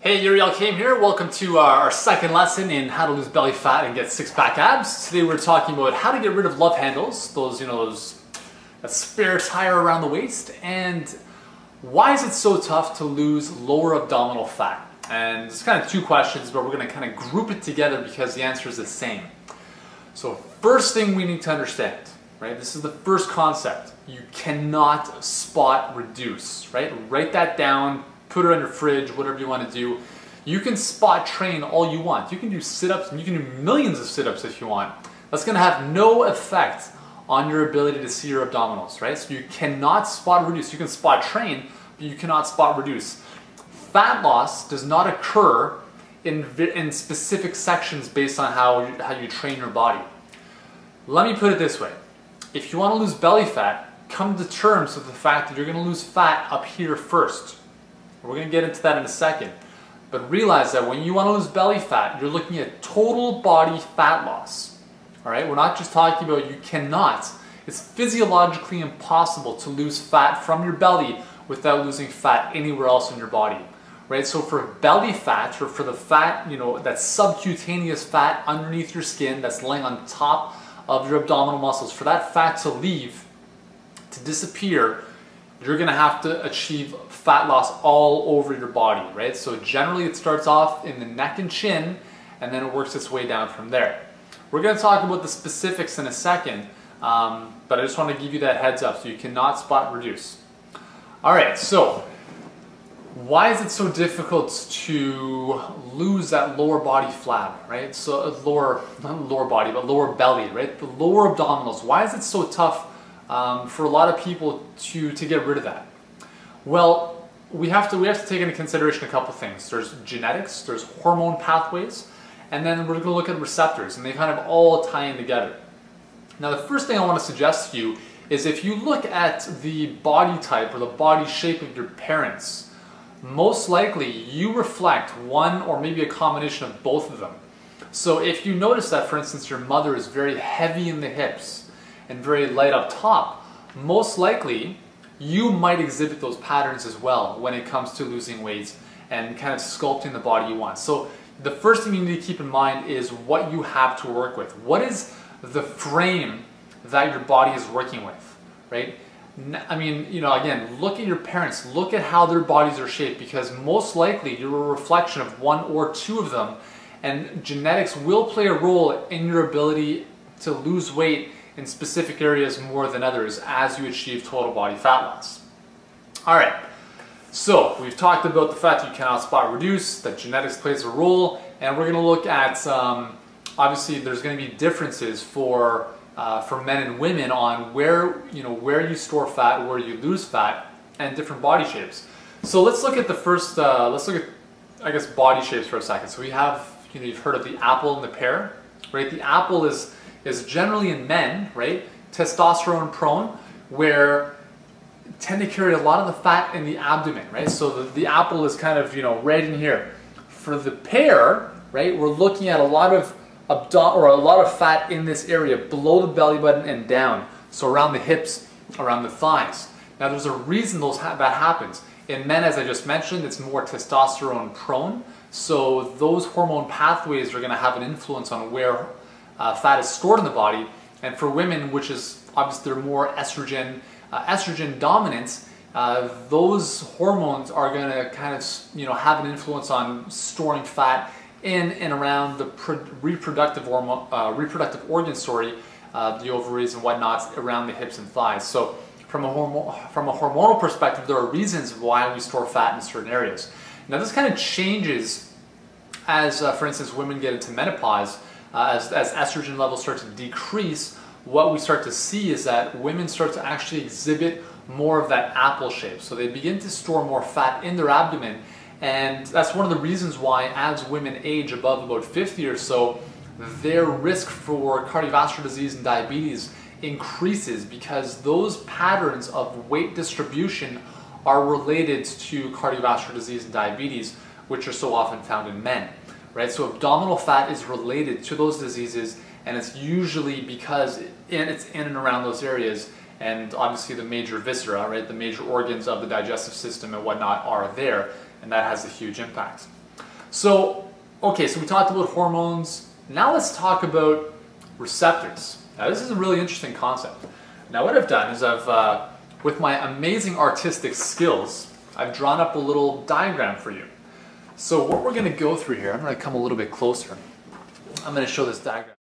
Hey, Uriel Kame here. Welcome to our second lesson in how to lose belly fat and get six-pack abs. Today we're talking about how to get rid of love handles, that spare tire around the waist, and why is it so tough to lose lower abdominal fat? And it's kind of two questions, but we're going to kind of group it together because the answer is the same. So first thing we need to understand, right? This is the first concept. You cannot spot reduce, right? Write that down. Put it on your fridge, whatever you want to do. You can spot train all you want. You can do sit-ups, and you can do millions of sit-ups if you want. That's going to have no effect on your ability to see your abdominals, right? So you cannot spot reduce. You can spot train, but you cannot spot reduce. Fat loss does not occur in specific sections based on how you train your body. Let me put it this way. If you want to lose belly fat, come to terms with the fact that you're going to lose fat up here first. We're going to get into that in a second. But realize that when you want to lose belly fat, you're looking at total body fat loss. All right? We're not just talking about you cannot. It's physiologically impossible to lose fat from your belly without losing fat anywhere else in your body. Right? So for belly fat, or for the fat, that subcutaneous fat underneath your skin that's laying on top of your abdominal muscles, for that fat to leave, to disappear, you're going to have to achieve fat loss all over your body, right? So generally it starts off in the neck and chin, and then it works its way down from there. We're going to talk about the specifics in a second, but I just want to give you that heads up so you cannot spot reduce. All right, so why is it so difficult to lose that lower body flab, right? So not lower body, but lower belly, right? The lower abdominals. Why is it so tough for a lot of people to get rid of that? Well, we have to take into consideration a couple things. There's genetics, there's hormone pathways, and then we're going to look at receptors, and they kind of all tie in together. Now, the first thing I want to suggest to you is if you look at the body type or the body shape of your parents, most likely you reflect one or maybe a combination of both of them. So if you notice that, for instance, your mother is very heavy in the hips and very light up top, most likely you might exhibit those patterns as well when it comes to losing weight and kind of sculpting the body you want. So the first thing you need to keep in mind is what you have to work with. What is the frame that your body is working with, right? I mean, again, look at your parents, look at how their bodies are shaped, because most likely you're a reflection of one or two of them, and genetics will play a role in your ability to lose weight in specific areas more than others as you achieve total body fat loss. All right, so we've talked about the fact that you cannot spot reduce, that genetics plays a role, and we're going to look at, obviously there's going to be differences for men and women on where you store fat, where you lose fat, and different body shapes. So let's look at the first, let's look at, I guess, body shapes for a second. So we have, you've heard of the apple and the pear, right? The apple is generally in men, right, testosterone prone, where tend to carry a lot of the fat in the abdomen, right? So the apple is kind of, right in here. For the pear, right, we're looking at a lot of fat in this area below the belly button and down, so around the hips, around the thighs. Now there's a reason that happens. In men, as I just mentioned, it's more testosterone prone, so those hormone pathways are going to have an influence on where fat is stored in the body. And for women, which is obviously they're more estrogen dominant, those hormones are going to kind of have an influence on storing fat in and around the reproductive organ, the ovaries and whatnot, around the hips and thighs. So from a hormonal perspective, there are reasons why we store fat in certain areas. Now this kind of changes as, for instance, women get into menopause. As estrogen levels start to decrease, what we start to see is that women start to actually exhibit more of that apple shape. So they begin to store more fat in their abdomen, and that's one of the reasons why as women age above about 50 or so, their risk for cardiovascular disease and diabetes increases, because those patterns of weight distribution are related to cardiovascular disease and diabetes, which are so often found in men. Right? So abdominal fat is related to those diseases, and it's usually because it's in and around those areas, and obviously the major viscera, right, the major organs of the digestive system and whatnot are there, and that has a huge impact. So, okay, so we talked about hormones. Now let's talk about receptors. Now this is a really interesting concept. Now what I've done is with my amazing artistic skills, I've drawn up a little diagram for you. So what we're going to go through here, I'm going to come a little bit closer. I'm going to show this diagram.